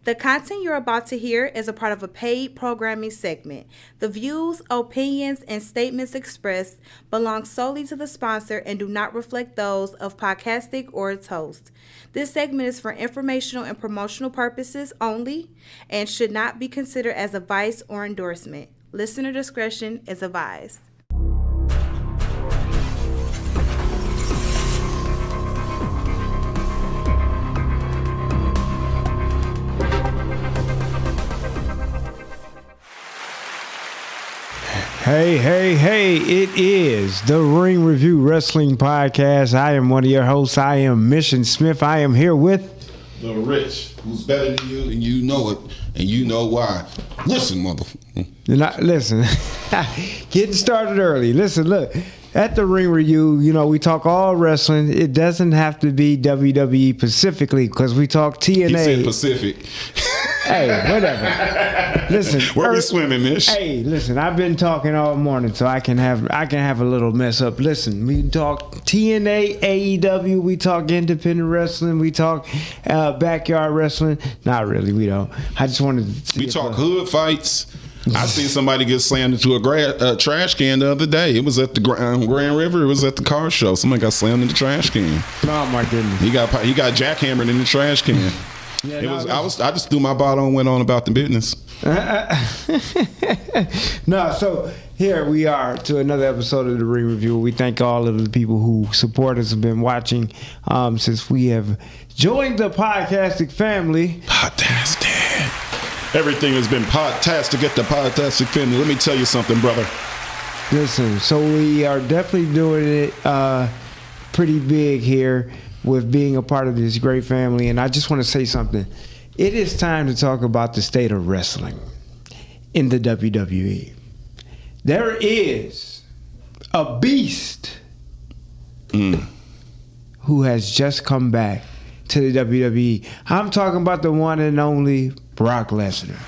The content you're about to hear is a part of a paid programming segment. The views, opinions, and statements expressed belong solely to the sponsor and do not reflect those of Podcastic or its host. This segment is for informational and promotional purposes only and should not be considered as advice or endorsement. Listener discretion is advised. Hey, it is the Ring Review Wrestling Podcast. I am one of your hosts. I am Mission Smith. I am here with The Rich, who's better than you, and you know it, and you know why. Listen, Listen, getting started early. Listen, look, at the Ring Review, we talk all wrestling. It doesn't have to be WWE specifically because we talk TNA. He said Pacific. Hey, whatever. Listen, where we swimming, Mish? Hey, listen, I've been talking all morning, so I can have a little mess up. Listen, we talk TNA, AEW, we talk independent wrestling, we talk backyard wrestling. Not really, we don't. I just wanted to see. We talk hood fights. I seen somebody get slammed into a trash can the other day. It was at the Grand River. It was at the car show. Somebody got slammed in the trash can. Oh my goodness! He got jackhammered in the trash can. Yeah, I just threw my bottle and went on about the business. No, so here we are to another episode of the Ring Review. We thank all of the people who support us and been watching since we have joined the podcastic family. Podcastic. Everything has been podtastic at the podcastic family. Let me tell you something, brother. Listen, so we are definitely doing it pretty big here with being a part of this great family. And I just want to say something. It is time to talk about the state of wrestling in the WWE. There is a beast who has just come back to the WWE. I'm talking about the one and only Brock Lesnar.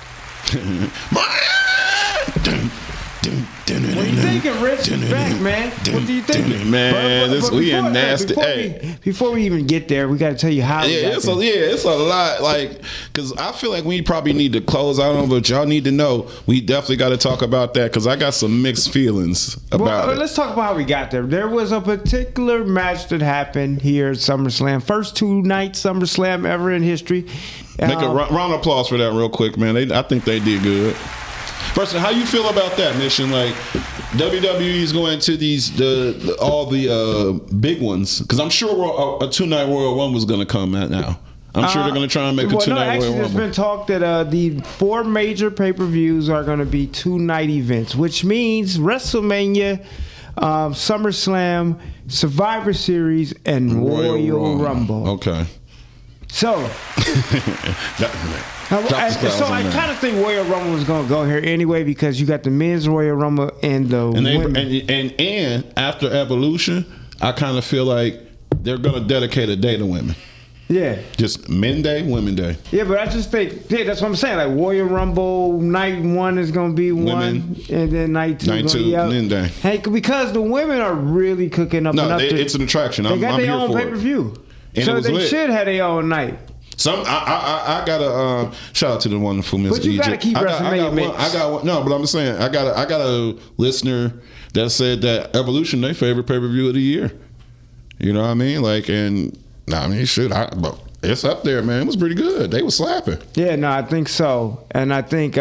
What are you thinking, Rich? Back, man. What do you think? Man, we in nasty. Before we even get there, we got to tell you how. It's a lot. Because I feel like we probably need to close out on, but y'all need to know we definitely got to talk about that because I got some mixed feelings about it. Let's talk about how we got there. There was a particular match that happened here at SummerSlam. First 2-night SummerSlam ever in history. Make a round of applause for that real quick, man. I think they did good. First, how you feel about that, Mission? Like WWE is going to all the big ones because I'm sure a 2-night Royal Rumble is going to come out now. I'm sure they're going to try and make a 2-night Royal Rumble. There's been talk that the 4 major pay-per-views are going to be 2-night events, which means WrestleMania, SummerSlam, Survivor Series, and Royal Rumble. Okay. So, I kind of think Royal Rumble was going to go here anyway because you got the men's Royal Rumble and the women. And after Evolution, I kind of feel like they're going to dedicate a day to women. Yeah. Just men day, women day. Yeah, but I just think, that's what I'm saying. Like Royal Rumble, night 1 is going to be women, and then night 2 men day. Hey, because the women are really cooking up. No, it's an attraction. They got I'm their here own for pay-per-view. And so they should have their own night. I gotta shout out to the wonderful Miss But you gotta keep WrestleMania. I got one. No, but I'm saying I got a listener that said that Evolution their favorite pay-per-view of the year. You know what I mean? But it's up there, man. It was pretty good. They were slapping. Yeah, no, I think so, and I think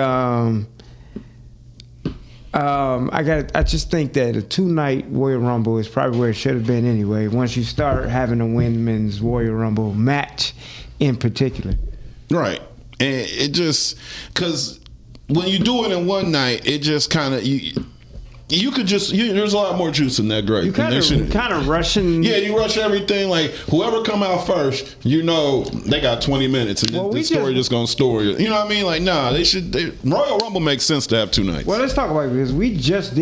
I just think that a 2-night Royal Rumble is probably where it should have been anyway. Once you start having a women's Royal Rumble match, in particular, right? And it just because when you do it in one night, it just kind of you could just there's a lot more juice in that grape. You kind of rushing. Yeah, you rush everything. Like whoever come out first, they got 20 minutes, and the story just gonna story. You know what I mean? Like Royal Rumble makes sense to have 2 nights. Well, let's talk about it because we just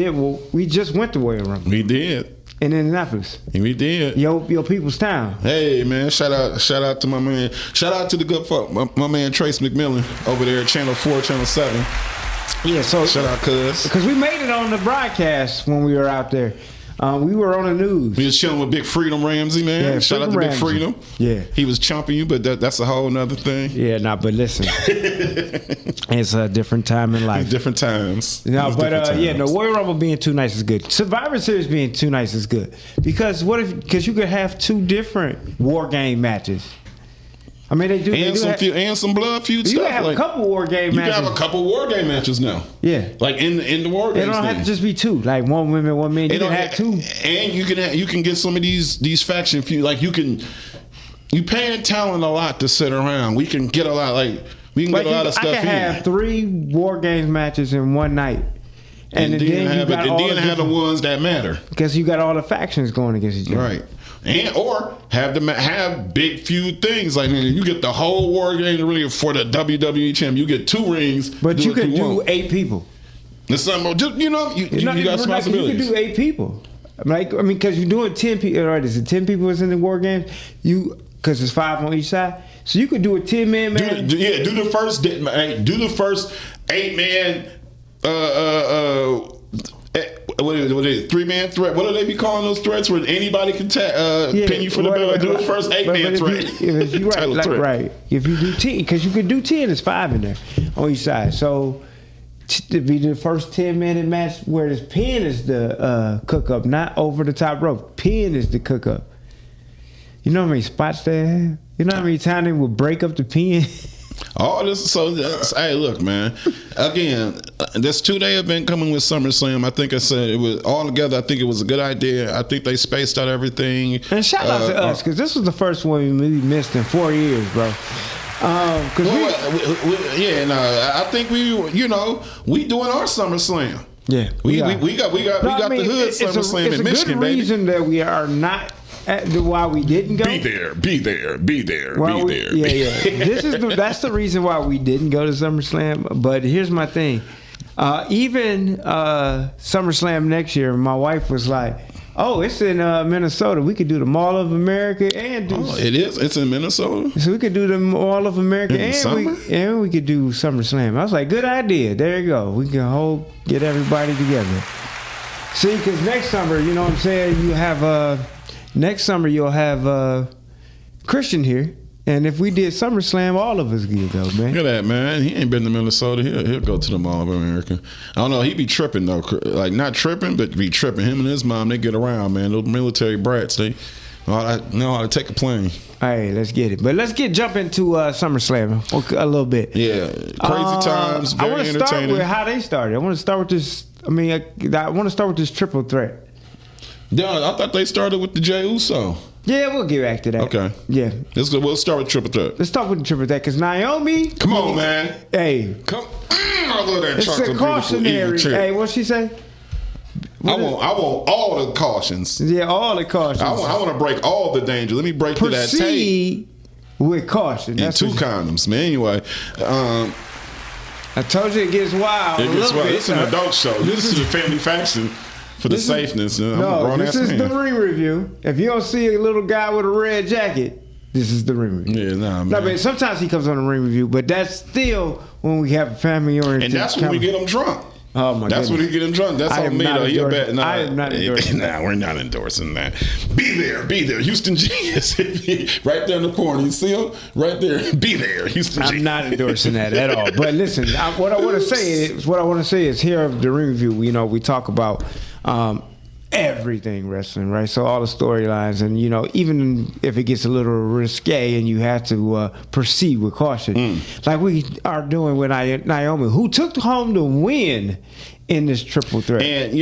went to Royal Rumble. We did. In Indianapolis. We did. Your people's town. Hey man, shout out to my man. Shout out to the good folk, my man Trace McMillan over there at Channel 4, Channel 7. Yeah, so shout out cuz. Because we made it on the broadcast when we were out there. We were on the news. We was chilling with Big Freedom Ramsey, man. Yeah, Shout out to Freedom Big Ramsey. Freedom. Yeah. He was chomping you, but that's a whole nother thing. Yeah, but listen, it's a different time in life. Different times. No, It was but different times. no, Royal Rumble being too nice is good. Survivor Series being too nice is good because because you could have 2 different war game matches. I mean, they do. And some blood feud you stuff. can have a couple war game matches. You can have a couple war game matches now. Yeah, like in the war games. It don't have to just be 2. Like 1 woman, 1 man. You can have 2. And you can get some of these faction feud. Like you paying talent a lot to sit around. We can get a lot. Like we can get a lot of stuff. I can have 3 war games matches in one night. And then have the ones that matter. Because you got all the factions going against each other. Right. Or have big feud things like you get the whole war game really for the WWE champion. You get 2 rings, but you can do 8 people. It's something. You got responsibilities. You can do 8 people. Because you're doing 10 people. Right? Is it 10 people that's in the war games? Because it's 5 on each side, so you could do a 10-man match. Do the first 8-man. What is it? 3-man threat? What do they be calling those threats where anybody can pin you for the belt? Do the first 8-man threat. If you right. If you do 10, because you could do 10, it's 5 in there on each side. So to be the first 10-minute match where this pin is the cook up, not over the top rope. Pin is the cook up. You know how many spots they have? You know how many times they would break up the pin? All this, hey, look, man. Again, this 2-day event coming with SummerSlam. I think I said it was all together. I think it was a good idea. I think they spaced out everything. And shout out to us because this was the first one we missed in 4 years, bro. I think we doing our SummerSlam. Yeah, we got the hood SummerSlam in Michigan, baby. It's a good reason that we are not. Why we didn't go? Be there. Yeah. That's the reason why we didn't go to SummerSlam. But here's my thing. Even SummerSlam next year, my wife was like, "Oh, it's in Minnesota. We could do the Mall of America and do." Oh, it is. It's in Minnesota. So we could do the Mall of America and we could do SummerSlam. I was like, "Good idea. There you go. We can get everybody together." See, because next summer, you know what I'm saying? You have next summer you'll have Christian here, and if we did SummerSlam, all of us could go, man. Look at that, man. He ain't been to Minnesota. He'll go to the Mall of America. I don't know. He be tripping though, like not tripping, but be tripping. Him and his mom, they get around, man. Those military brats, they know how to take a plane. All right, let's get it. But let's jump into SummerSlam a little bit. Yeah, crazy times. Very I want to start entertaining. with how they started. I want to start with this. I want to start with this triple threat. Yeah, I thought they started with the Jey Uso. Yeah, we'll get back to that. Okay. Yeah. We'll start with triple threat. Let's start with the triple threat because Naomi. Come on, man. Hey. Come. I love that it's chocolate a cautionary. Hey, what'd she say? I want all the cautions. Yeah, all the cautions. I want to break all the danger. Let me break through that tape. Proceed with caution. And 2 condoms, man. Anyway. I told you it gets wild. It gets wild. This is an adult show. This is a family faction. For the safeness. This is the ring review. If you don't see a little guy with a red jacket, this is the ring review. Yeah, man. No, but sometimes he comes on the ring review, but that's still when we have a family oriented. And that's when we get him drunk. Oh my That's goodness. when we get him drunk. That's on me though. You're bad. I am not endorsing that. Nah, we're not endorsing that. Be there. Houston G is right there in the corner. You see him? Right there. Be there. Houston G. I'm not endorsing that at all. But listen, what I want to say is here of the ring review, we talk about everything wrestling, right? So all the storylines, and even if it gets a little risque and you have to proceed with caution, like we are doing with Naomi, who took home the win in this triple threat. And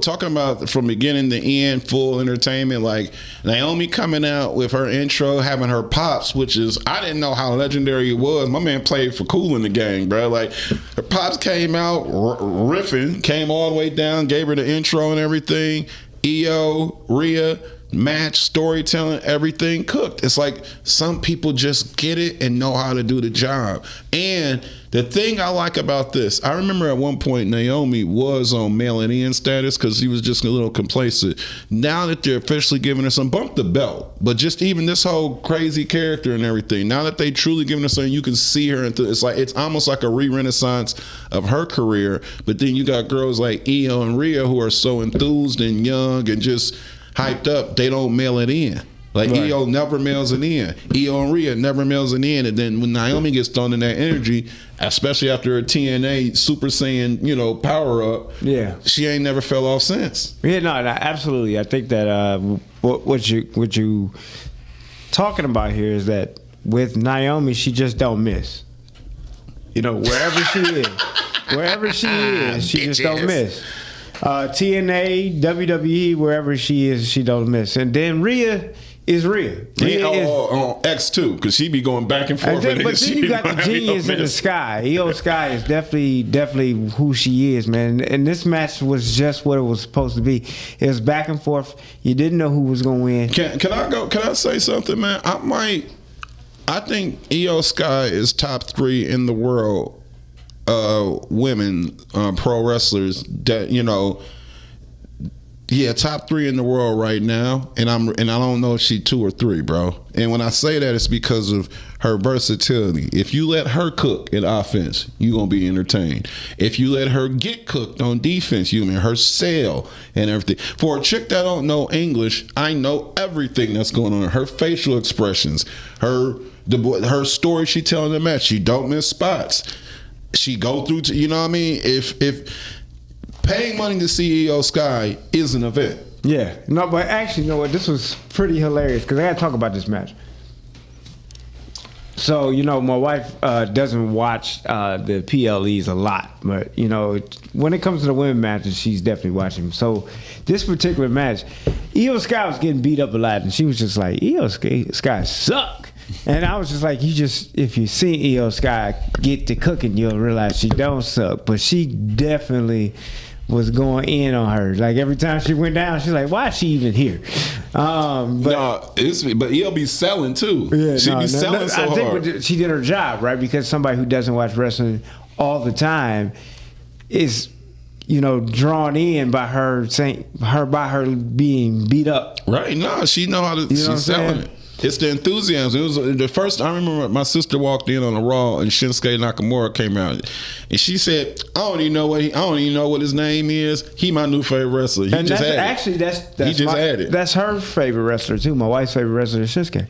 talking about from beginning to end, full entertainment, like Naomi coming out with her intro, having her pops, which is, I didn't know how legendary it was. My man played for Kool in the Gang, bro. Like her pops came out riffing, came all the way down, gave her the intro and everything. Io, Rhea, match, storytelling, everything cooked. It's like some people just get it and know how to do the job. And the thing I like about this, I remember at one point Naomi was on mail-in status because she was just a little complacent. Now that they're officially giving her some, bump the belt, but just even this whole crazy character and everything, now that they truly giving her something, you can see her, it's almost like a re-renaissance of her career. But then you got girls like Io and Rhea who are so enthused and young and just hyped up, they don't mail it in. Like right. Io never mails it in. Io and Rhea never mails it in. And then when Naomi gets thrown in that energy, especially after her TNA Super Saiyan, power up, she ain't never fell off since. Yeah, no, absolutely. I think that what you talking about here is that with Naomi, she just don't miss. Wherever she is, she just don't miss. TNA, WWE, wherever she is, she don't miss. And then Rhea is Rhea. On X2, because she be going back and forth. But then you got the genius in the sky. Io Sky is definitely who she is, man. And this match was just what it was supposed to be. It was back and forth. You didn't know who was going to win. Can I say something, man? I think Io Sky is top 3 in the world. Women pro wrestlers that top 3 in the world right now, and I don't know if she 2 or 3, bro. And when I say that, it's because of her versatility. If you let her cook in offense, you gonna be entertained. If you let her get cooked on defense, her sell and everything. For a chick that don't know English, I know everything that's going on. Her facial expressions, her story she telling the match. She don't miss spots. She go through to, if paying money to see Io Sky is an event. Yeah. No, but actually, you know what? This was pretty hilarious because I got to talk about this match. So, my wife doesn't watch the PLEs a lot, but, when it comes to the women matches, she's definitely watching them. So, this particular match, Io Sky was getting beat up a lot, and she was just like, Io Sky suck. And I was just like, if you see Io Sky get to cooking, you'll realize she don't suck. But she definitely was going in on her. Like every time she went down, she's like, why is she even here? But Io be selling too. Yeah, she be selling so hard. I think she did her job, right? Because somebody who doesn't watch wrestling all the time is, drawn in by her being beat up. Right. No, she know how to. She's selling it. It's the enthusiasm. It was the first. I remember my sister walked in on a Raw and Shinsuke Nakamura came out, and she said, "I don't even know what his name is. He my new favorite wrestler." He just added. That's her favorite wrestler too. My wife's favorite wrestler is Shinsuke.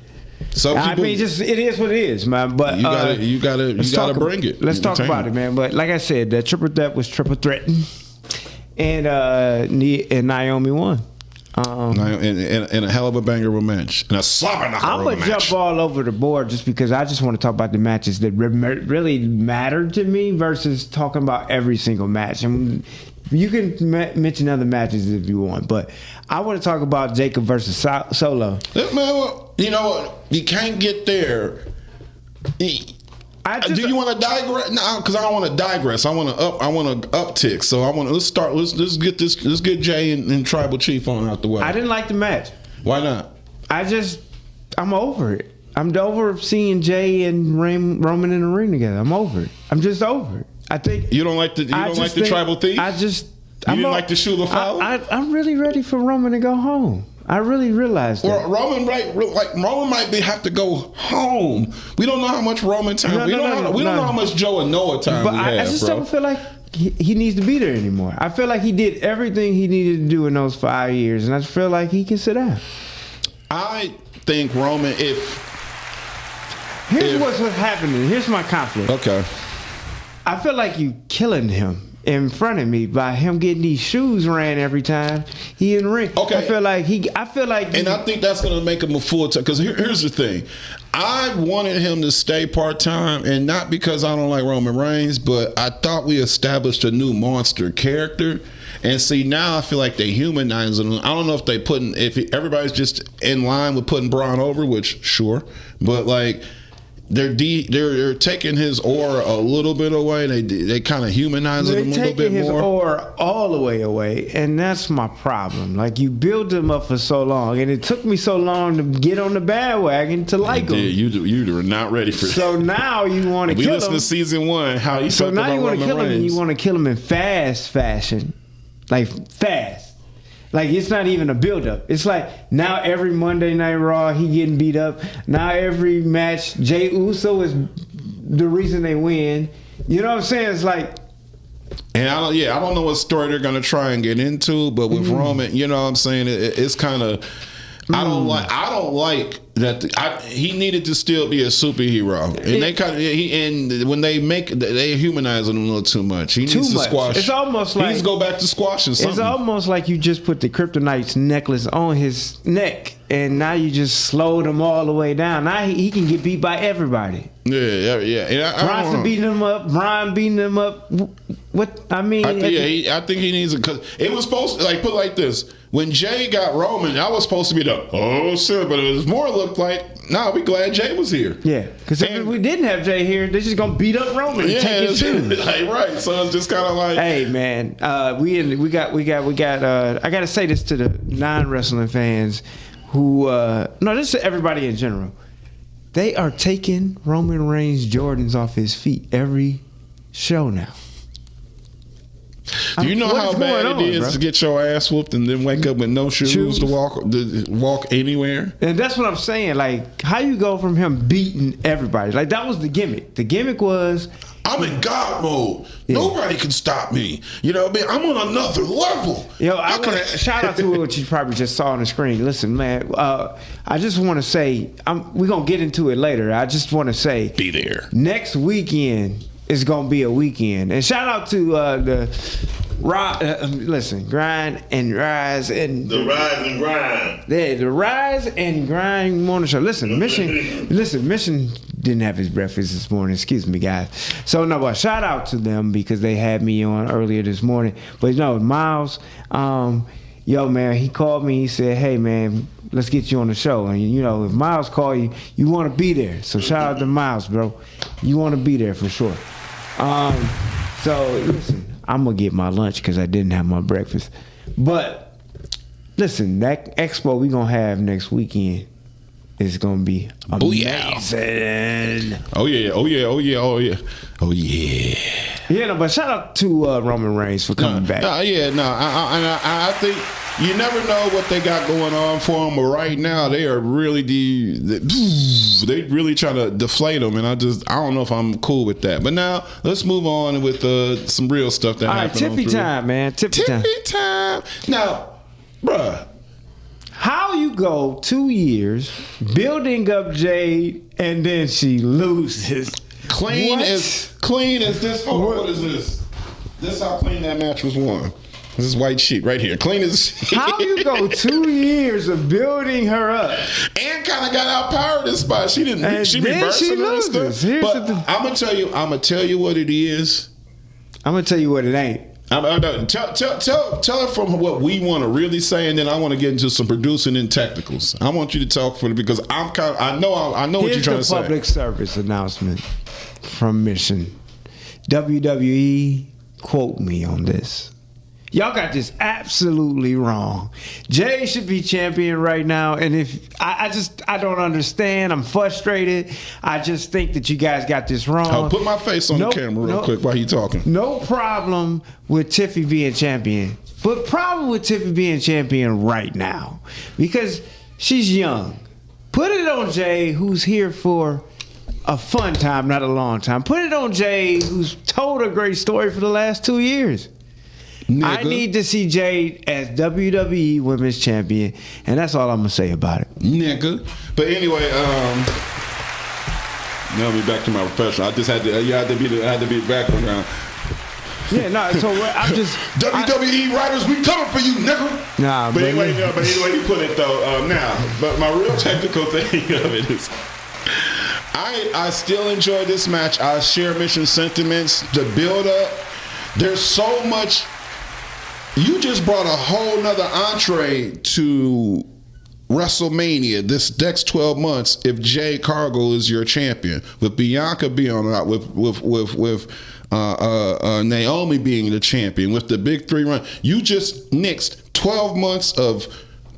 So it is what it is, man. But you gotta bring it. Let's talk about it, man. But like I said, that triple threat was triple threatened, and Naomi won. And a hell of a banger of a match. And a slobber knocker I'm going to jump all over the board just because I just want to talk about the matches that really mattered to me versus talking about every single match. And you can mention other matches if you want, but I want to talk about Jacob versus Solo. Man, well, you know what? You can't get there. Do you want to digress? No, because I don't want to digress. I want to uptick. So let's get Jay and Tribal Chief on out the way. I didn't like the match. Why not? I'm over it. I'm over seeing Jay and Roman in the ring together. I'm over it. I'm just over it. I think you don't like the Tribal Thief. You didn't like the Shula Fowler. I'm really ready for Roman to go home. I really realized that. Well, Roman might have to go home. We don't know how much Roman time. We don't know how much Joe and Noah time we have. But I just don't feel like he needs to be there anymore. I feel like he did everything he needed to do in those 5 years, and I just feel like he can sit down. I think Roman, Here's what's happening. Here's my conflict. Okay. I feel like you killing him in front of me by him getting these shoes ran every time he in the ring. Okay. I feel like and I think that's gonna make him a full time. Because here's the thing, I wanted him to stay part time, and not because I don't like Roman Reigns, but I thought we established a new monster character. And see, now I feel like they humanize him. I don't know if everybody's just in line with putting Braun over, which sure, but like they're taking his aura a little bit away. They kind of humanize him a little bit more. They're taking his aura all the way away, and that's my problem. Like, you built him up for so long, and it took me so long to get on the bandwagon to like him. You were not ready for that. So now you want to kill him. We listened to season 1. How he so now you want to kill him, and you want to kill him in fast fashion, like fast. Like, it's not even a build-up. It's like, now every Monday Night Raw, he getting beat up. Now every match, Jey Uso is the reason they win. You know what I'm saying? It's like... And I don't know what story they're going to try and get into, but with Roman, you know what I'm saying? It's kind of... I don't like that. He needed to still be a superhero, and they kind of and when they humanize him a little too much. He needs to squash. It's almost like he needs to go back to squashing something. It's almost like you just put the Kryptonite's necklace on his neck, and now you just slowed him all the way down. Now he can get beat by everybody. Yeah. And Bronson beating him up. Brian beating him up. What I mean? I think he needs it because it was supposed to put it like this. When Jay got Roman, I was supposed to be but it was more looked like, we glad Jay was here. Yeah, because if we didn't have Jay here, they're just gonna beat up Roman and take his shoes. Right. So it's just kind of like, hey man, we got. I gotta say this to the non-wrestling fans, who this is everybody in general. They are taking Roman Reigns Jordans off his feet every show now. Do you know how bad it is to get your ass whooped and then wake up with no shoes to walk anywhere? And that's what I'm saying. Like, how you go from him beating everybody? Like, that was the gimmick. The gimmick was, I'm in God mode. Yeah. Nobody can stop me. You know what I mean? I'm on another level. Yo, I want to shout out to what you probably just saw on the screen. Listen, man, I just want to say, we're going to get into it later. I just want to say, be there. Next weekend is going to be a weekend. And shout out to Grind and Rise. And the Rise and Grind. Yeah, the Rise and Grind morning show. Listen, Mission didn't have his breakfast this morning. Excuse me, guys. So, but shout out to them because they had me on earlier this morning. But, Miles, man, he called me. He said, hey, man, let's get you on the show. And, if Miles call you, you want to be there. So, shout out to Miles, bro. You want to be there for sure. So, listen, I'm going to get my lunch because I didn't have my breakfast. But, listen, that expo we going to have next weekend is going to be amazing. Oh, yeah. Yeah, but shout out to Roman Reigns for coming back. I think you never know what they got going on for him, but right now they are really they really trying to deflate him, and I don't know if I'm cool with that. But now let's move on with some real stuff that happened. All right, Tiffy time, man. Tiffy time. Now, bruh, how you go 2 years building up Jade and then she loses? Clean as this. What is this? This is how clean that match was won. This is white sheet right here. Clean as how you go 2 years of building her up and kind of got outpowered this spot. She didn't. And she then reversed she it and stuff. But I'm gonna tell you what it is. I'm gonna tell you what it ain't. Tell her from what we want to really say, and then I want to get into some producing and technicals. I want you to talk for it because I know what you're trying to say. Here's the public service announcement from Mission. WWE, quote me on this. Y'all got this absolutely wrong. Jay should be champion right now, and if I don't understand. I'm frustrated. I just think that you guys got this wrong. I'll put my face on the camera real quick while you talking. No problem with Tiffy being champion, but problem with Tiffy being champion right now because she's young. Put it on Jay, who's here for a fun time, not a long time. Put it on Jay, who's told a great story for the last 2 years. Nigga. I need to see Jade as WWE Women's Champion, and that's all I'm gonna say about it. Nigga. But anyway, now me back to my profession. I just had to, I had to be background. Yeah, no. So I'm just WWE writers, we coming for you, nigga. Nah, but anyway, you put it though. But my real technical thing of it is, I still enjoy this match. I share Mission sentiments. The build up. There's so much. You just brought a whole nother entree to WrestleMania this next 12 months if Jade Cargill is your champion, with Bianca being out, with Naomi being the champion, with the big 3 run. You just nixed 12 months of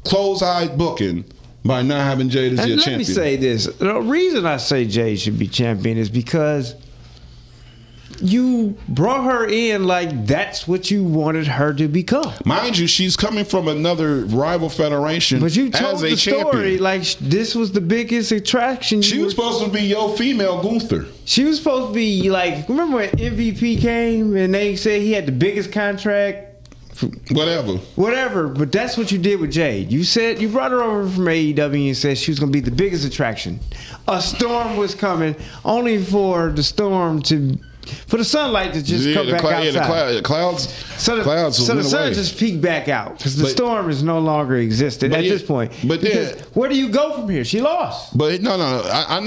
close-eyed booking by not having Jade as your champion. Let me say this. The reason I say Jade should be champion is because you brought her in like that's what you wanted her to become. Mind you, she's coming from another rival federation. But you told as a the champion. story like this was the biggest attraction. She was supposed to be your female Gunther. She was supposed to be like, remember when MVP came and they said he had the biggest contract? Whatever, but that's what you did with Jade. You said you brought her over from AEW and said she was going to be the biggest attraction. A storm was coming, only for the storm for the sunlight to just come back outside. The clouds. So the sun just peeked back out because the storm is no longer existed at this point. But then, where do you go from here? She lost. But no. I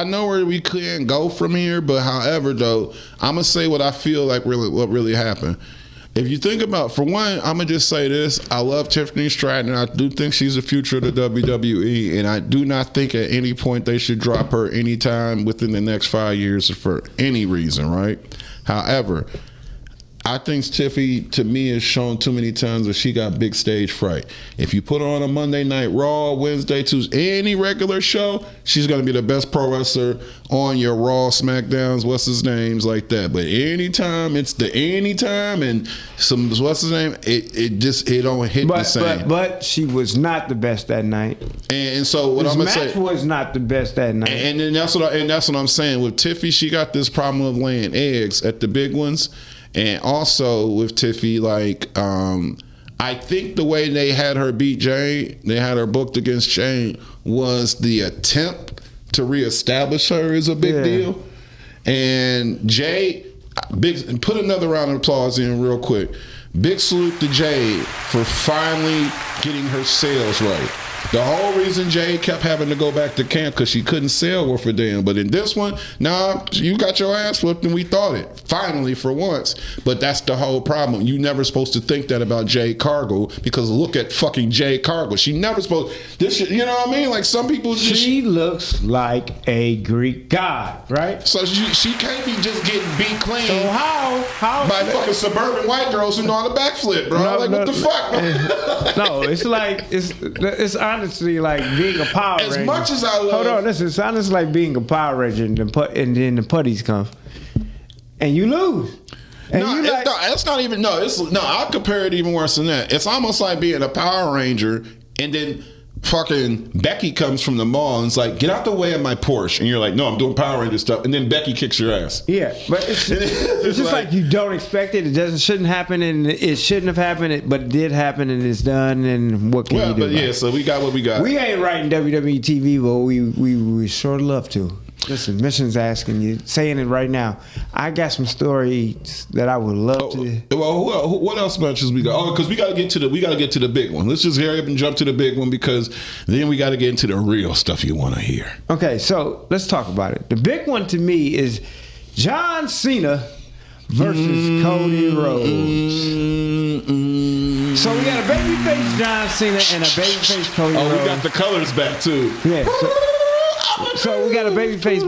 know where we can go from here. But however, though, I'm gonna say what I feel like what really happened. If you think about, for one, I'm going to just say this. I love Tiffany Stratton. I do think she's the future of the WWE. And I do not think at any point they should drop her anytime within the next 5 years for any reason, right? However, I think Tiffy, to me, has shown too many times that she got big stage fright. If you put her on a Monday Night Raw, Wednesday, Tuesday, any regular show, she's going to be the best pro wrestler on your Raw, SmackDowns, what's his names, like that. But anytime, it's the anytime and some, what's his name, it don't hit the same. But she was not the best that night. And so what I'm going to say. This match was not the best that night. And then that's what I'm saying. With Tiffy, she got this problem of laying eggs at the big ones. And also with Tiffy, like, I think the way they had her beat Jade, they had her booked against Jade, was the attempt to reestablish her as a big deal. And Jade, put another round of applause in real quick. Big salute to Jade for finally getting her sales right. The whole reason Jade kept having to go back to camp because she couldn't sell worth a damn. But in this one, you got your ass whooped and we thought it. Finally, for once. But that's the whole problem. You never supposed to think that about Jade Cargill because look at fucking Jade Cargill. She never supposed this shit, you know what I mean? Like some people just, she looks like a Greek god, right? So she can't be just getting beat clean. So how by fucking suburban white girls who know how to backflip, bro. What the fuck? No, it's like it's honestly like being a Power Ranger. As much as I love, hold on, listen. It's honestly like being a Power Ranger, and then the putties come, and you lose. And it's not even. I'll compare it even worse than that. It's almost like being a Power Ranger, and then fucking Becky comes from the mall and it's like, get out the way of my Porsche, and you're like, no, I'm doing Power Ranger stuff, and then Becky kicks your ass. Yeah, but it's just like you don't expect it. It shouldn't happen, and it shouldn't have happened, but it did happen, and it's done. And what can you do? But yeah, so we got what we got. We ain't writing WWE TV, but we sure love to. Listen, Mission's asking you, saying it right now. I got some stories that I would love to. Well, what else matches we got? Oh, because we got to get to the big one. Let's just hurry up and jump to the big one because then we got to get into the real stuff you want to hear. Okay, so let's talk about it. The big one to me is John Cena versus Cody Rhodes. So we got a babyface John Cena and a babyface Cody Rhodes. Oh, we got the colors back too. Yeah. So we got a babyface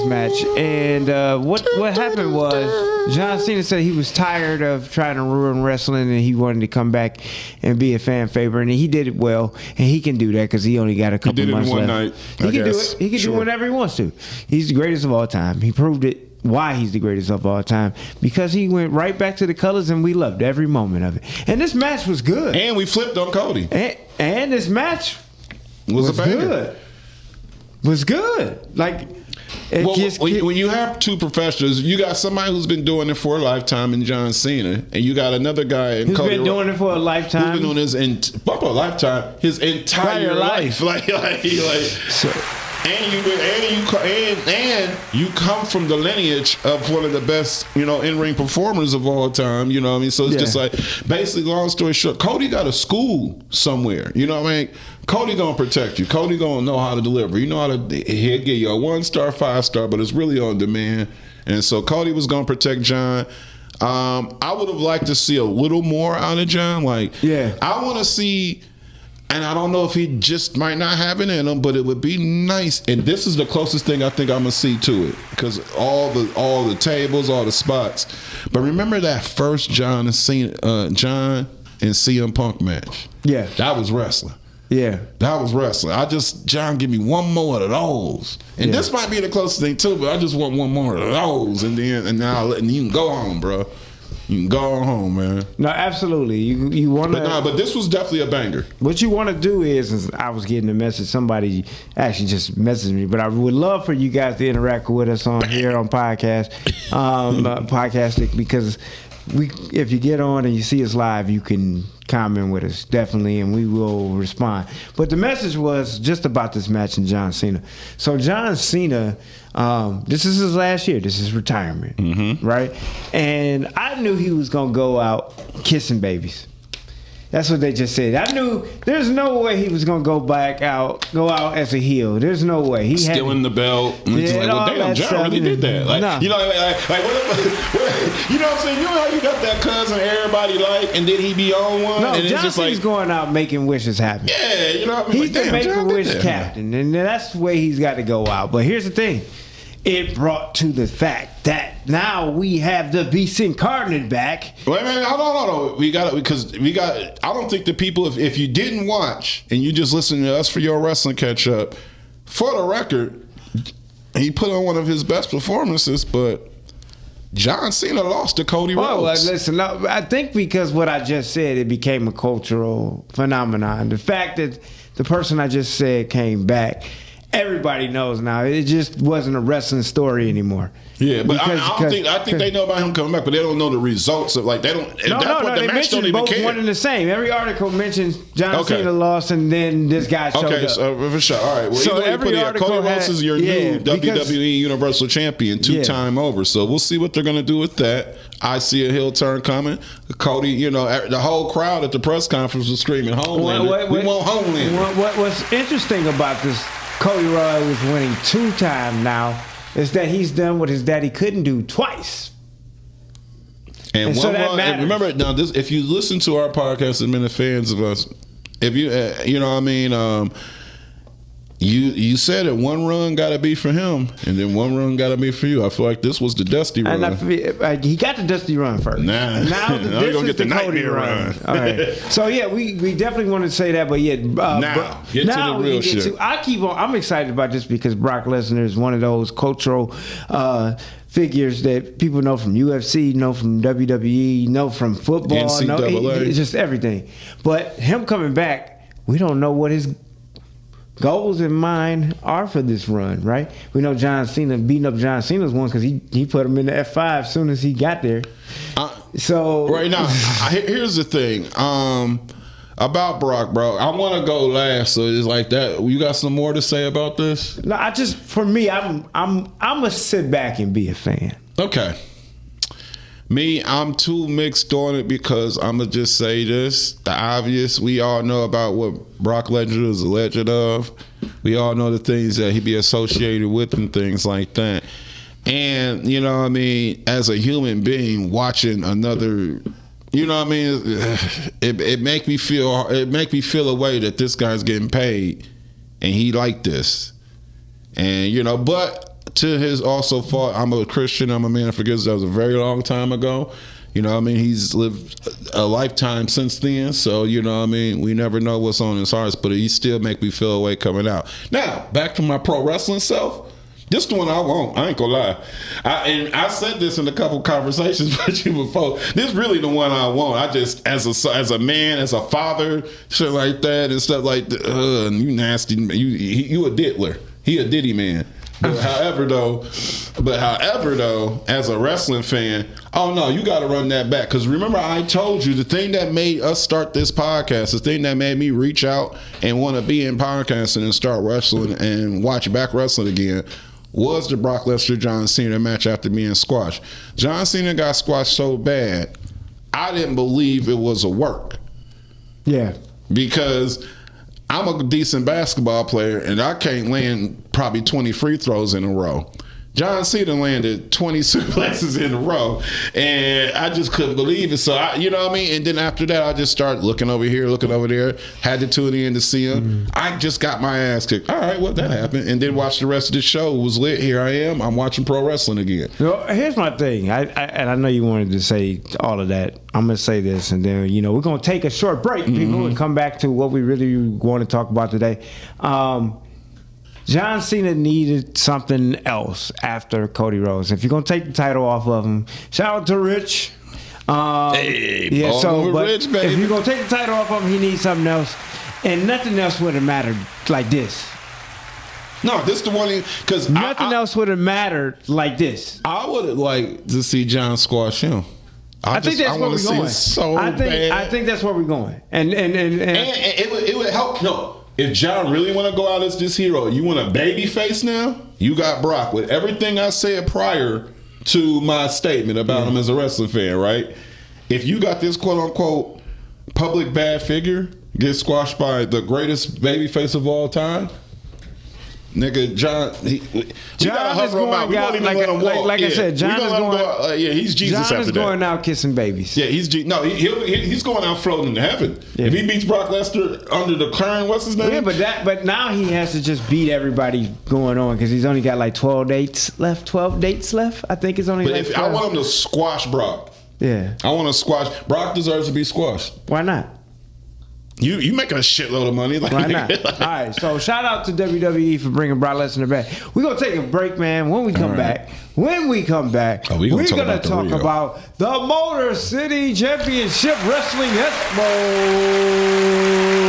match, and what happened was John Cena said he was tired of trying to ruin wrestling, and he wanted to come back and be a fan favorite, and he did it well, and he can do that because he only got a couple months left. Night, he can do it. He can do whatever he wants to. He's the greatest of all time. He proved it. Why he's the greatest of all time? Because he went right back to the colors, and we loved every moment of it. And this match was good. And we flipped on Cody. And this match was a banger. Good. Was good. Like, when you have two professionals, you got somebody who's been doing it for a lifetime in John Cena, and you got another guy in Cody been doing it for a lifetime. Who's been doing his entire life. And you come from the lineage of one of the best, in-ring performers of all time. You know what I mean? So it's just like, basically, long story short, Cody got a school somewhere. You know what I mean? Cody gonna protect you. Cody gonna know how to deliver. You know how to he'll give you a 1-star, 5-star, but it's really on demand. And so Cody was gonna protect John. I would have liked to see a little more out of John. I want to see And I don't know if he just might not have it in him, but it would be nice. And this is the closest thing I think I'm gonna see to it, because all the tables, all the spots. But remember that first John and CM Punk match? Yeah, that was wrestling. Yeah, that was wrestling. John, give me one more of those. And this might be the closest thing too, but I just want one more of those, and now you can go home, bro. You can go home, man. No, absolutely. You want to. But this was definitely a banger. What you want to do is I was getting a message. Somebody actually just messaged me, but I would love for you guys to interact with us on here on podcasting, because if you get on and you see us live, you can comment with us, definitely, and we will respond. But the message was just about this match in John Cena. So John Cena, this is his last year. This is retirement, right? And I knew he was going to go out kissing babies. That's what they just said. I knew there's no way he was gonna go out as a heel. There's no way. He stealing the belt. And yeah, like, well, damn, John really did that. Like, no. You know, like what, you know what I'm saying? You know how you got that cousin everybody like, and then he be on one. No, and John just like, he's going out making wishes happen. Yeah, you know what I mean? He's the Make-A-Wish captain, and that's the way he's got to go out. But here's the thing. It brought to the fact that now we have the Beast Incarnate back. Wait a minute, hold on. We got I don't think the people, if you didn't watch and you just listen to us for your wrestling catch up, for the record, he put on one of his best performances, but John Cena lost to Cody Rhodes. Well, listen, I think because what I just said, it became a cultural phenomenon. The fact that the person I just said came back, everybody knows now. It just wasn't a wrestling story anymore. Yeah, but I think they know about him coming back, but they don't know the results of, like, they don't. No, they mentioned both one and the same. Every article mentions John Cena lost, and then this guy showed up. Okay, so for sure. All right. Well, so every article Cody Rhodes is your new WWE Universal Champion, 2-time over. So we'll see what they're gonna do with that. I see a heel turn coming. Cody, you know, the whole crowd at the press conference was screaming, "Homelander! We want Homelander!" What's interesting about this Cody Rhodes winning 2-time now is that he's done what his daddy couldn't do twice. And so and remember now, this, if you listen to our podcast and been a fans of us, if you you know what I mean, you said that one run got to be for him, and then one run got to be for you. I feel like this was the Dusty run. And he got the Dusty run first. Now this gonna is get the Cody run. All right. So yeah, we definitely want to say that, but yeah. Now get to the real shit. I'm excited about this because Brock Lesnar is one of those cultural figures that people know from UFC, know from WWE, know from football, NCAA. Just everything. But him coming back, we don't know what his goals in mind are for this run, right? We know John Cena beating up John Cena's one because he put him in the F5 as soon as he got there. So right now, here's the thing about Brock, bro. I want to go last, so it's like that. You got some more to say about this? No, for me, I'm gonna sit back and be a fan. Okay. Me, I'm too mixed on it because I'm going to just say this. The obvious, we all know about what Brock Lesnar is a legend of. We all know the things that he be associated with and things like that. And, you know what I mean, as a human being watching another, you know what I mean, it make me feel a way that this guy's getting paid and he like this. And, you know, but to his also fault, I'm a Christian, I'm a man that forgives. That was a very long time ago. You know what I mean? He's lived a lifetime since then. So, you know what I mean? We never know what's on his heart, but he still make me feel a way coming out. Now, back to my pro wrestling self. This the one I want. I ain't gonna lie. I said this in a couple conversations with you before. This really the one I want. I just, as a man, as a father, shit like that and stuff like that. You nasty. You a diddler. He a diddy man. But however though, as a wrestling fan, oh no, you got to run that back. Because remember, I told you the thing that made us start this podcast, the thing that made me reach out and want to be in podcasting and start wrestling and watch back wrestling again, was the Brock Lesnar John Cena match after being squashed. John Cena got squashed so bad, I didn't believe it was a work. Yeah, because I'm a decent basketball player and I can't land probably 20 free throws in a row. John Cena landed 20 suplexes in a row, and I just couldn't believe it. So, you know what I mean? And then after that, I just started looking over here, looking over there. Had to tune in to see him. I just got my ass kicked. All right, well, that happened. And then watched the rest of the show. It was lit. Here I am. I'm watching pro wrestling again. Well, here's my thing. And I know you wanted to say all of that. I'm going to say this, and then, we're going to take a short break, people, and come back to what we really want to talk about today. John Cena needed something else after Cody Rhodes. If you're gonna take the title off of him, shout out to Rich. Hey, Rich, baby. If you're gonna take the title off of him, he needs something else, and nothing else would have mattered like this. No, this the one because nothing else would have mattered like this. I would have liked to see John squash him. I think that's where we're going. I think that's where we're going, and it would help. No. If John really want to go out as this hero, you want a baby face now? You got Brock with everything I said prior to my statement about him as a wrestling fan, right? If you got this quote unquote public bad figure get squashed by the greatest baby face of all time, nigga, John, we gotta hover him out. We don't even let him walk. Like I said, John is going. He's Jesus after that. John is going out kissing babies. Yeah, he's going out floating into heaven. Yeah. If he beats Brock Lesnar under the current, what's his name? Yeah, but now he has to just beat everybody going on because he's only got like 12 dates left. I think it's only. But like if 12. I want him to squash Brock, yeah, I want to squash. Brock deserves to be squashed. Why not? You making a shitload of money. Why not? All right, so shout out to WWE for bringing Brock Lesnar back. We're going to take a break, man. When we come back, we're going to talk about the Motor City Championship Wrestling Expo.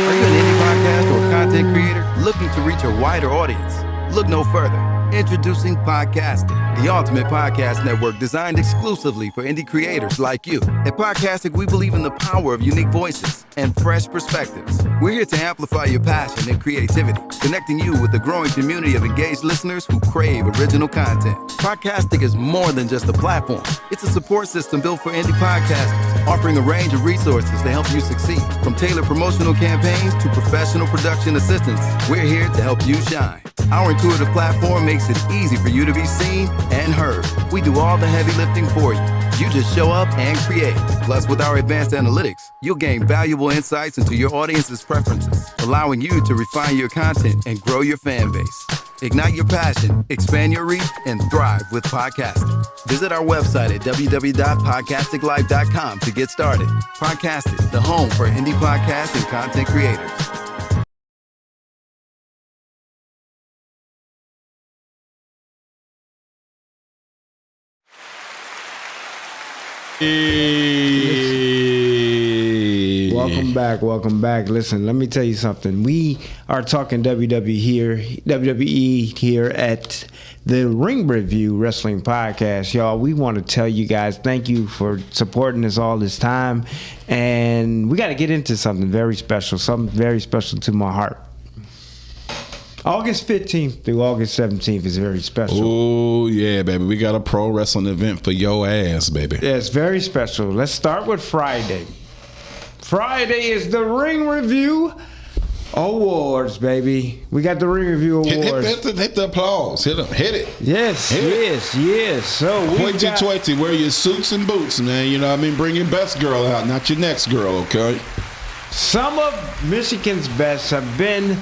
Are you an indie podcast or content creator looking to reach a wider audience? Look no further. Introducing Podcastic, the ultimate podcast network designed exclusively for indie creators like you. At Podcastic, we believe in the power of unique voices and fresh perspectives. We're here to amplify your passion and creativity, connecting you with a growing community of engaged listeners who crave original content. Podcastic is more than just a platform. It's a support system built for indie podcasters, offering a range of resources to help you succeed. From tailored promotional campaigns to professional production assistance, we're here to help you shine. Our intuitive platform makes it easy for you to be seen and heard. We do all the heavy lifting for you. You just show up and create. Plus, with our advanced analytics, you'll gain valuable insights into your audience's preferences, allowing you to refine your content and grow your fan base. Ignite your passion, expand your reach, and thrive with podcasting. Visit our website at www.podcasticlife.com to get started. Podcasting, the home for indie podcasts and content creators. Welcome back. Listen, let me tell you something. We are talking WWE here at the Ring Review Wrestling Podcast. Y'all, we want to tell you guys thank you for supporting us all this time. And we got to get into something very special to my heart. August 15th through August 17th is very special. Oh, yeah, baby. We got a pro wrestling event for your ass, baby. Yeah, it's very special. Let's start with Friday. Friday is the Ring Review Awards, baby. We got the Ring Review Awards. Hit the applause. Hit it. Yes. So Hoity-toity, wear your suits and boots, man. You know what I mean? Bring your best girl out, not your next girl, okay? Some of Michigan's best have been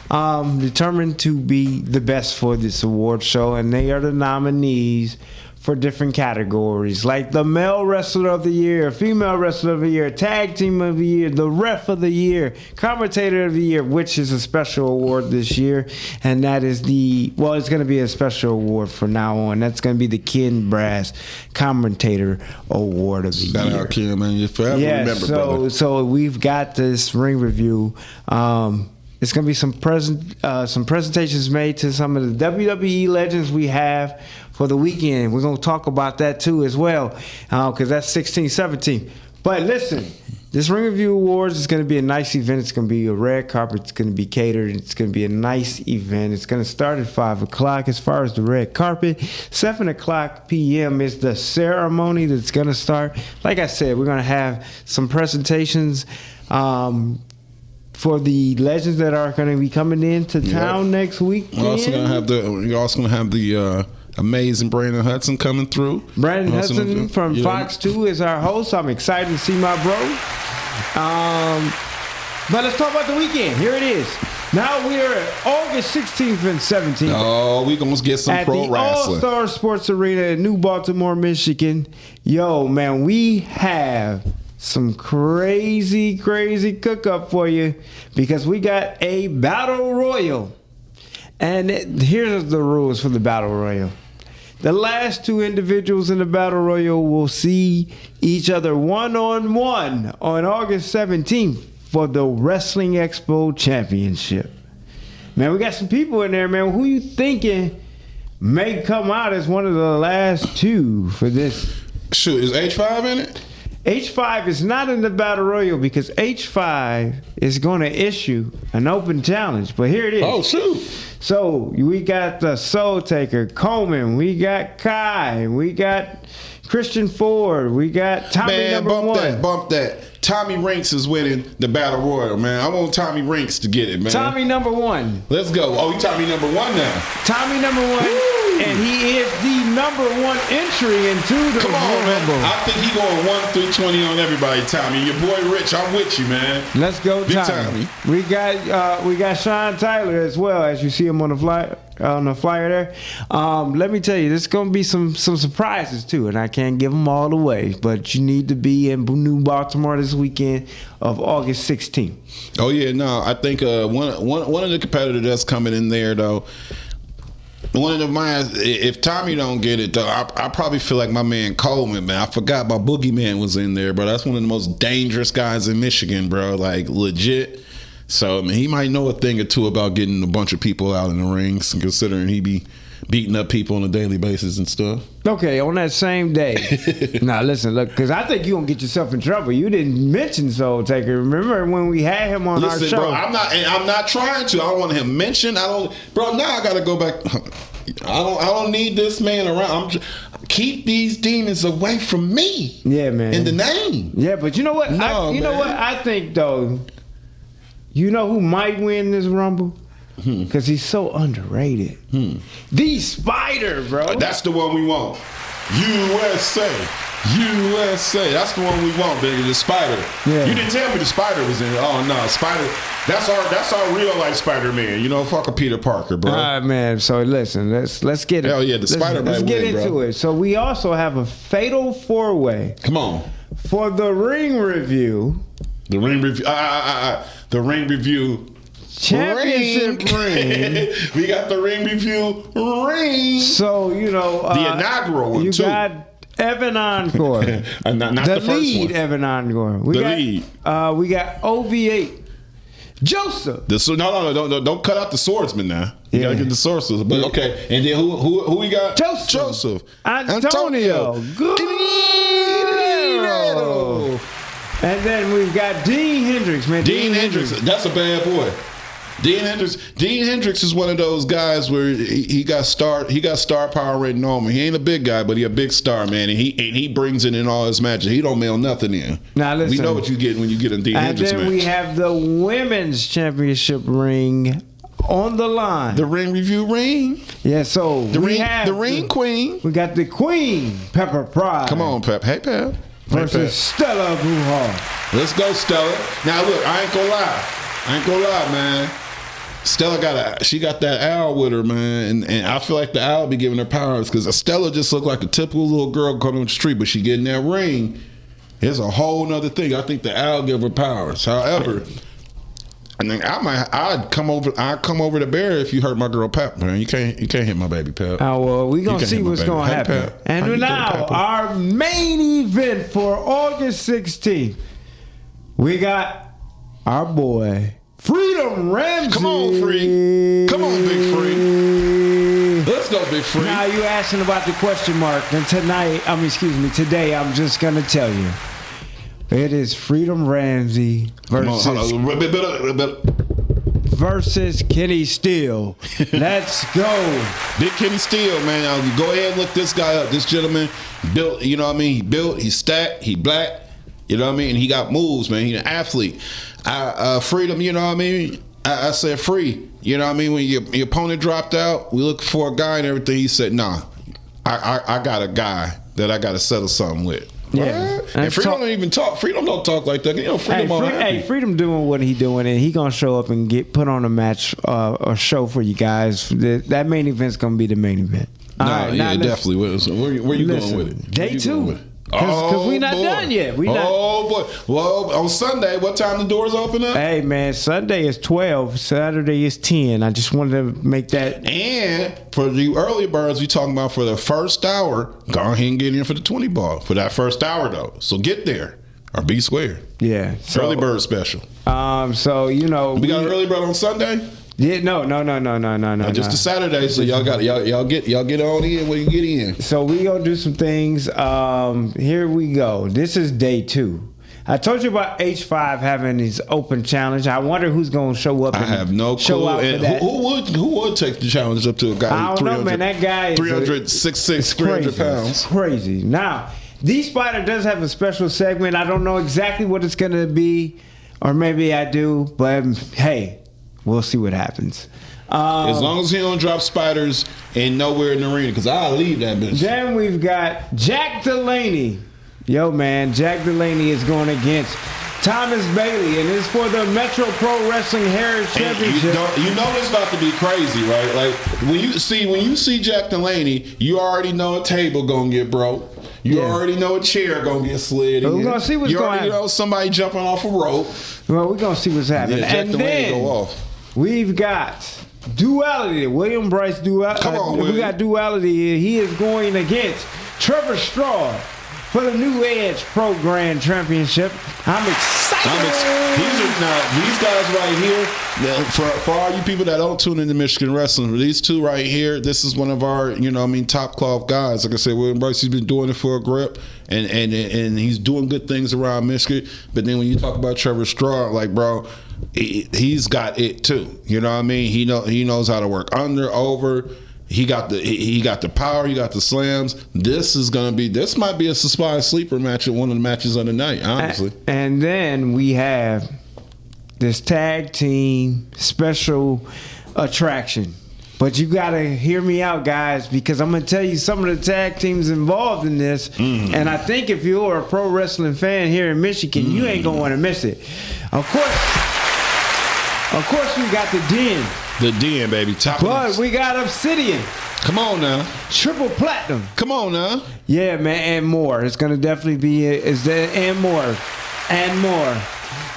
determined to be the best for this award show, and they are the nominees for different categories, like the male wrestler of the year, female wrestler of the year, tag team of the year, the ref of the year, commentator of the year, which is a special award this year, and that is it's going to be a special award from now on. That's going to be the Ken Brass Commentator Award of the year. Shout out, Ken, man. You forever remember, brother. So we've got this Ring Review. It's going to be some presentations made to some of the WWE legends we have for the weekend. We're going to talk about that too as well, because that's 16, 17. But listen, this Ring Review Awards is going to be a nice event. It's going to be a red carpet. It's going to be catered. It's going to be a nice event. It's going to start at 5 o'clock as far as the red carpet. 7 o'clock p.m. is the ceremony that's going to start. Like I said, we're going to have some presentations for the legends that are going to be coming into town next week. We're also going to have the amazing Brandon Hudson coming through. Brandon Hudson from Fox 2 is our host. I'm excited to see my bro. But let's talk about the weekend. Here it is. Now we are at August 16th and 17th. Oh, we gonna get some pro wrestling. At the All-Star Sports Arena in New Baltimore, Michigan. Yo, man, we have some crazy cook-up for you because we got a Battle Royal. And here's the rules for the Battle Royal. The last two individuals in the Battle Royal will see each other one-on-one on August 17th for the Wrestling Expo Championship. Man, we got some people in there, man. Who you thinking may come out as one of the last two for this? Shoot, is H5 in it? H5 is not in the Battle Royal because H5 is going to issue an open challenge. But here it is. Oh, shoot. So we got the Soul Taker, Coleman. We got Kai. We got Christian Ford. We got Tommy number one. Bump that. Tommy Rinks is winning the Battle Royal, man. I want Tommy Rinks to get it, man. Tommy number one. Let's go. Oh, you Tommy number one now. Tommy number one. Woo! And he is the number one entry into the Come on, Rumble. man. I think he going 1 through 20 on everybody, Tommy. Your boy Rich, I'm with you, man. Let's go, Big Tommy. We got Sean Tyler as well, as you see him on the flyer there. Let me tell you, there's going to be some surprises too, and I can't give them all away. But you need to be in New Baltimore this weekend of August 16th. Oh yeah, no, I think one of the competitors that's coming in there though. One of the mines, if Tommy don't get it though, I probably feel like my man Coleman, man. I forgot my Boogeyman was in there, bro. That's one of the most dangerous guys in Michigan, bro. Like legit. So I mean, he might know a thing or two about getting a bunch of people out in the rings, considering he be beating up people on a daily basis and stuff. Okay, on that same day. Now listen, look, because I think you're gonna get yourself in trouble. You didn't mention Soul Taker. Remember when we had him on our show? Bro, I'm not trying to. I don't want him mentioned. Now I gotta go back. I don't need this man around. Keep these demons away from me. Yeah, man. In the name. Yeah, but you know what? You know what I think though. You know who might win this Rumble? Because he's so underrated. The Spider, bro. That's the one we want. USA. That's the one we want, baby. The Spider. Yeah. You didn't tell me the Spider was in it. Oh no, Spider. That's our real life Spider-Man. You know, fuck a Peter Parker, bro. All right, man. So listen, let's get it. Hell yeah, the Spider. Let's get into it. So we also have a fatal 4-way. Come on. For the ring review. The ring review. The ring review. Championship ring. We got the ring review ring. So, you know. The inaugural one, too. You got Evan Encore. not the first lead one. Evan Encore. We got OV8. Joseph. No, don't cut out the swordsman now. You gotta get the swordsman. But okay, and then who we got? Joseph. Antonio. Guerrero. And then we've got Dean Hendricks, man. Dean Hendricks. That's a bad boy. Dean Hendricks is one of those guys where he got star power written on him. He ain't a big guy, but he a big star, man. And he brings it in all his matches. He don't mail nothing in. Now listen, we know what you get when you get a Dean Hendricks match. And then we have the women's championship ring on the line. The ring review ring. Yeah, so the ring queen. We got the queen, Pepper Pride. Come on, Pep. Hey, Pep. Versus Stella Bruhal. Let's go, Stella. Now look, I ain't gonna lie, man. Stella got that owl with her, man, and I feel like the owl be giving her powers because Stella just looked like a typical little girl coming on the street, but she get in that ring. It's a whole nother thing. I think the owl give her powers. However, and then I'd come over to bear if you hurt my girl Pep, man. You can't hit my baby Pep. Oh well, we gonna see what's gonna happen. And now our main event for August 16th, we got our boy Freedom Ramsey. Come on, Free. Come on, Big Free. Let's go, Big Free. Now you asking about the question mark, and today I'm just gonna tell you. It is Freedom Ramsey versus Kenny Steele. Let's go. Big Kenny Steele, man. Go ahead and look this guy up. This gentleman built, you know what I mean? He built, he's stacked, he black, you know what I mean? And he got moves, man. He's an athlete. Freedom, you know what I mean? I said free. You know what I mean? When your opponent dropped out, we looked for a guy and everything. He said, nah, I got a guy that I got to settle something with. Yeah. And Freedom don't even talk. Freedom don't talk like that. You know, Freedom Freedom doing what he doing, and he gonna show up and get put on a match or show for you guys. That main event's gonna be the main event. Definitely. So where you going with it? Day 2. Because we not done yet. Boy. Well, on Sunday, what time the doors open up? Hey, man, Sunday is 12. Saturday is 10. I just wanted to make that. And for the early birds, we talking about for the first hour, go ahead and get in for the 20 ball for that first hour, though. So get there or be square. Yeah. So, early bird special. So, you know. We got an early bird on Sunday? Yeah, no. Just a Saturday, so y'all get on in when you get in. So we gonna do some things. Here we go. This is day 2. I told you about H5 having his open challenge. I wonder who's gonna show up. I have no clue. And who would take the challenge up to a guy? I don't know, man. That guy is 300, 300 pounds. It's crazy. Now, D-Spider does have a special segment. I don't know exactly what it's gonna be, or maybe I do. But hey. We'll see what happens. As long as he don't drop spiders and nowhere in the arena, because I'll leave that bitch. Then we've got Jack Delaney. Yo, man, Jack Delaney is going against Thomas Bailey, and it's for the Metro Pro Wrestling Heritage Championship. You know it's about to be crazy, right? Like when you see Jack Delaney, you already know a table gonna get broke. You already know a chair gonna get slid. We're gonna see what's going on. You already know somebody jumping off a rope. Well, we're gonna see what's happening. Yeah, Jack Delaney go off. We've got Duality, William Bryce Duality. Come on, William. We got Duality. He is going against Trevor Straw for the New Edge Pro Grand Championship. I'm excited. These guys right here, for all you people that don't tune into Michigan Wrestling, these two right here, this is one of our, top cloth guys. Like I said, William Bryce, he's been doing it for a grip, and he's doing good things around Michigan. But then when you talk about Trevor Straw, like, bro, he's got it too. You know what I mean? He knows how to work under, over. He got the power. He got the slams. This might be a surprise sleeper match at one of the matches of the night, honestly. And then we have this tag team special attraction. But you got to hear me out, guys, because I'm going to tell you some of the tag teams involved in this. And I think if you're a pro wrestling fan here in Michigan, you ain't going to want to miss it. Of course, we got the Den. The Den, baby. But we got Obsidian. Come on now. Triple Platinum. Come on now. Yeah, man, and more. It's going to definitely be, and more. And more.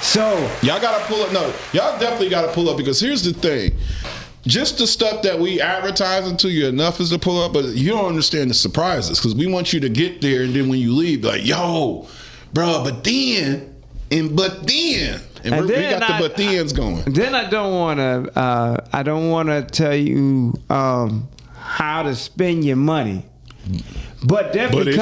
So. Y'all got to pull up. No, y'all definitely got to pull up, because here's the thing. Just the stuff that we advertising to you enough is to pull up, but you don't understand the surprises, because we want you to get there, and then when you leave, like, yo, bro, but then. And we got the but thens going. Then I don't want to tell you how to spend your money. But definitely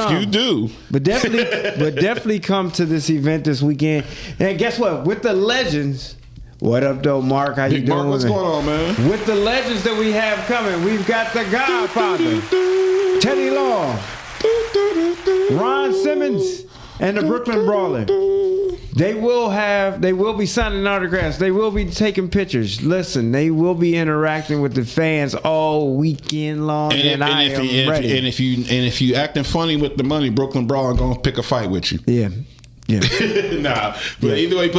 definitely come to this event this weekend. And guess what? With the legends. What up, though, Mark? How you doing? Mark, what's going on, man? With the legends that we have coming, we've got the Godfather, Teddy Long, Ron Simmons, and the Brooklyn Brawler. They will be signing autographs. They will be taking pictures. Listen, they will be interacting with the fans all weekend long. And I am ready. And if you acting funny with the money, Brooklyn Brawler gonna pick a fight with you. Yeah. Nah, but either way,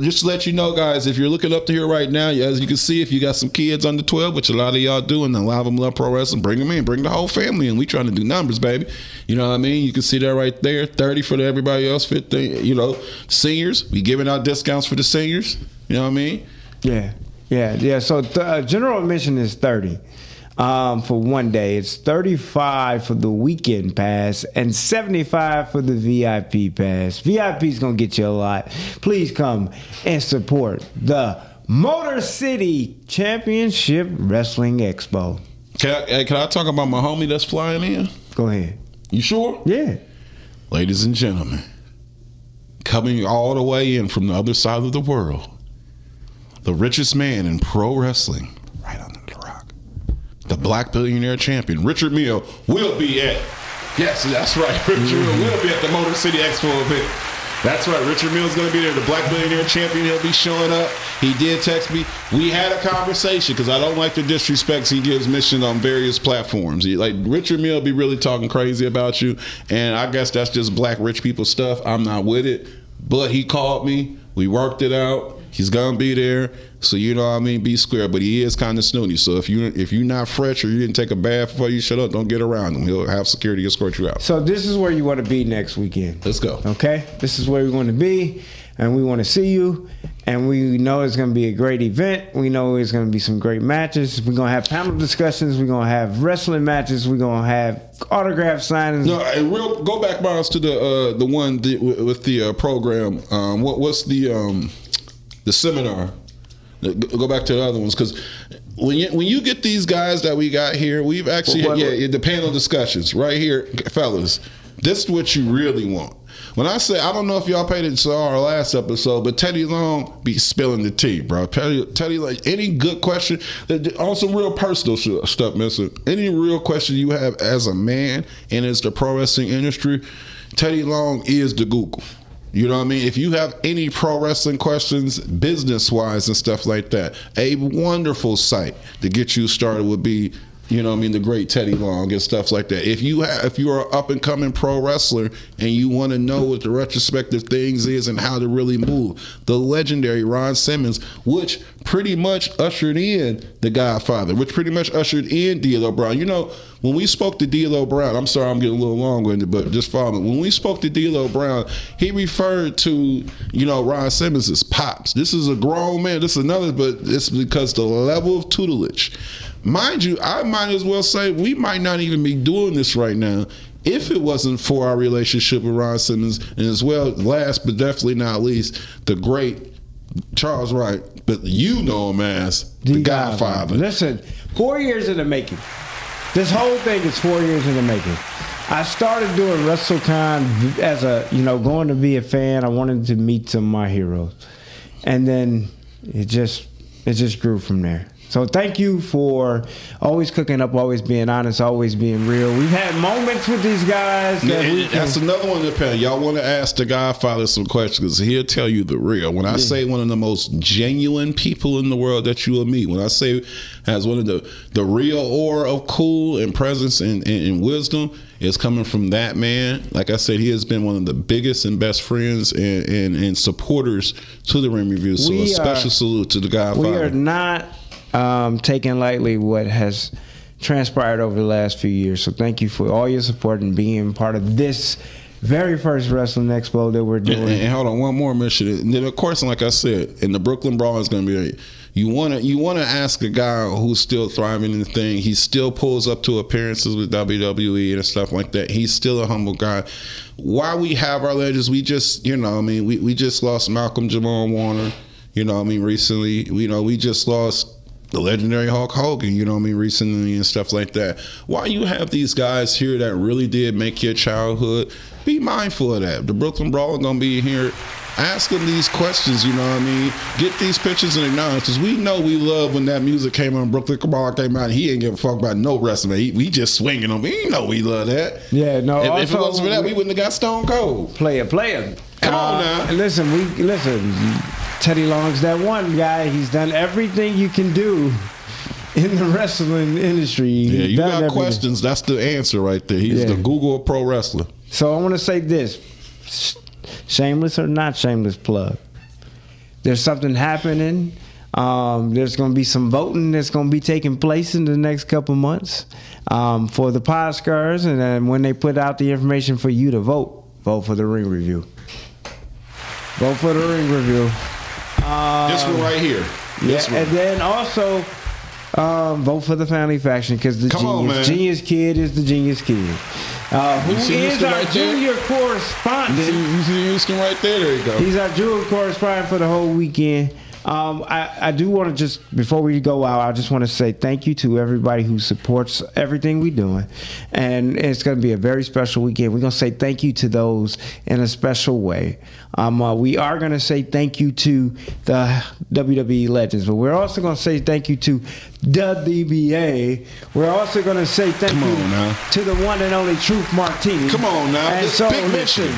just to let you know, guys, if you're looking up to here right now, as you can see, if you got some kids under 12, which a lot of y'all do, and a lot of them love pro wrestling, bring them in, bring the whole family in. We trying to do numbers, baby. You know what I mean? You can see that right there, 30 for everybody else, 50. Seniors, we giving out discounts for the seniors. You know what I mean? Yeah. So general admission is 30. For one day. It's 35 for the weekend pass and 75 for the VIP pass. VIP is going to get you a lot. Please come and support the Motor City Championship Wrestling Expo. Can I talk about my homie that's flying in? Go ahead. You sure? Yeah. Ladies and gentlemen, coming all the way in from the other side of the world, the richest man in pro wrestling, right under the rock, the Black Billionaire Champion, Richard Mille, will be at, yes, that's right, Richard Mille will be at the Motor City Expo event. That's right. Richard Mill's going to be there. The Black Billionaire Champion. He'll be showing up. He did text me. We had a conversation because I don't like the disrespects he gives Mission on various platforms. Like Richard Mill be really talking crazy about you, and I guess that's just black rich people stuff. I'm not with it. But he called me. We worked it out. He's gonna be there, so you know what I mean. Be square, but he is kind of snooty. So if you're not fresh or you didn't take a bath before you shut up, don't get around him. He'll have security escort you out. So this is where you want to be next weekend. Let's go. Okay, this is where we want to be, and we want to see you. And we know it's going to be a great event. We know it's going to be some great matches. We're going to have panel discussions. We're going to have wrestling matches. We're going to have autograph signings. No, and go back, Miles, to the one with the program. What's the seminar? Go back to the other ones, because when you get these guys that we got here, we've actually the panel discussions right here, fellas. This is what you really want. When I say, I don't know if y'all paid attention to our last episode, but Teddy Long be spilling the tea, bro. Teddy, like, any good question on some real personal stuff, mister. Any real question you have as a man and it's the pro wrestling industry, Teddy Long is the Google. You know what I mean? If you have any pro wrestling questions, business-wise and stuff like that, a wonderful site to get you started would be, you know what I mean, the great Teddy Long and stuff like that. If you are an up-and-coming pro wrestler and you want to know what the retrospective things is and how to really move, the legendary Ron Simmons, which pretty much ushered in The Godfather, which pretty much ushered in D'Lo Brown. You know, when we spoke to D'Lo Brown, I'm sorry I'm getting a little long-winded, but just follow me. When we spoke to D'Lo Brown, he referred to, you know, Ron Simmons as Pops. This is a grown man. This is another, but it's because the level of tutelage. Mind you, I might as well say we might not even be doing this right now if it wasn't for our relationship with Ron Simmons, and as well, last but definitely not least, the great Charles Wright, but you know him as the Godfather. Listen, 4 years in the making. This whole thing is 4 years in the making. I started doing WrestleCon as going to be a fan. I wanted to meet some of my heroes, and then it just grew from there. So thank you for always cooking up, always being honest, always being real. We've had moments with these guys. That's another one that y'all want to ask the Godfather some questions. He'll tell you the real. When I say one of the most genuine people in the world that you will meet, when I say has one of the real aura of cool and presence and wisdom, is coming from that man. Like I said, he has been one of the biggest and best friends and supporters to the Ring Review. So a special salute to the Godfather. We are not taking lightly what has transpired over the last few years. So thank you for all your support and being part of this very first Wrestling Expo that we're doing. And hold on, one more mission. And then, of course, like I said, in the Brooklyn Brawl is going to be. You want to ask a guy who's still thriving in the thing. He still pulls up to appearances with WWE and stuff like that. He's still a humble guy. While we have our legends, we just, we just lost Malcolm Jamal Warner. Recently. We just lost the legendary Hulk Hogan, recently and stuff like that. While you have these guys here that really did make your childhood, be mindful of that. The Brooklyn Brawl are going to be here. Ask them these questions, Get these pictures and acknowledge. Because we know we love when that music came on, Brooklyn Brawl came out, and he ain't give a fuck about no wrestling. We just swinging them. We know we love that. Yeah, no. If it wasn't for that, we wouldn't have got Stone Cold. Player. Come on now. Listen. Teddy Long's that one guy. He's done everything you can do in the wrestling industry. Yeah, you got everything. Questions. That's the answer right there. He's the Google of pro wrestler. So I want to say this. Shameless or not shameless plug. There's something happening. There's going to be some voting that's going to be taking place in the next couple months for the Podstars. And then when they put out the information for you to vote for the Ring Review. Vote for the Ring Review. This one right here. And then also vote for the Family Faction, because the genius kid is the genius kid. Who is our junior correspondent. You see Houston right there? There you go. He's our junior correspondent for the whole weekend. I do want to just, before we go out, I just want to say thank you to everybody who supports everything we're doing. And it's going to be a very special weekend. We're going to say thank you to those in a special way. We are going to say thank you to the WWE legends, but we're also going to say thank you to the DBA. We're also going to say thank you to the one and only Truth Martini. Come on now. And this so, big listen,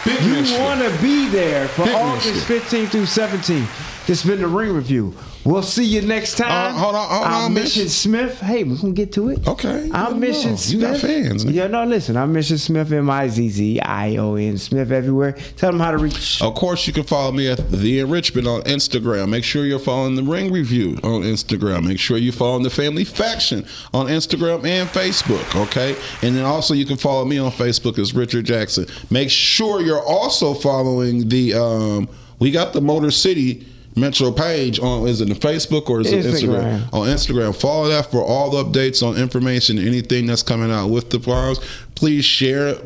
Big you mission. want to be there for Big August mission. 15th through 17th. This has been the Ring Review. We'll see you next time. Hold on, I'm man. Mission Smith. Hey, we're going to get to it. Okay. I'm Mission Smith. You got fans, man. Yeah, no, listen. I'm Mission Smith, MIZZION Smith everywhere. Tell them how to reach. Of course, you can follow me at The Enrichment on Instagram. Make sure you're following The Ring Review on Instagram. Make sure you're following The Family Faction on Instagram and Facebook, okay? And then also you can follow me on Facebook as Richard Jackson. Make sure you're also following the, we got the Motor City Metro page on, is it the Facebook or is it Instagram? On Instagram. Follow that for all the updates on information, anything that's coming out with the files. Please share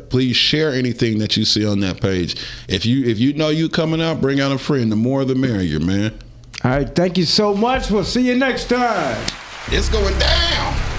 anything that you see on that page. If you know you coming out, bring out a friend. The more the merrier, man. All right, thank you so much. We'll see you next time. It's going down.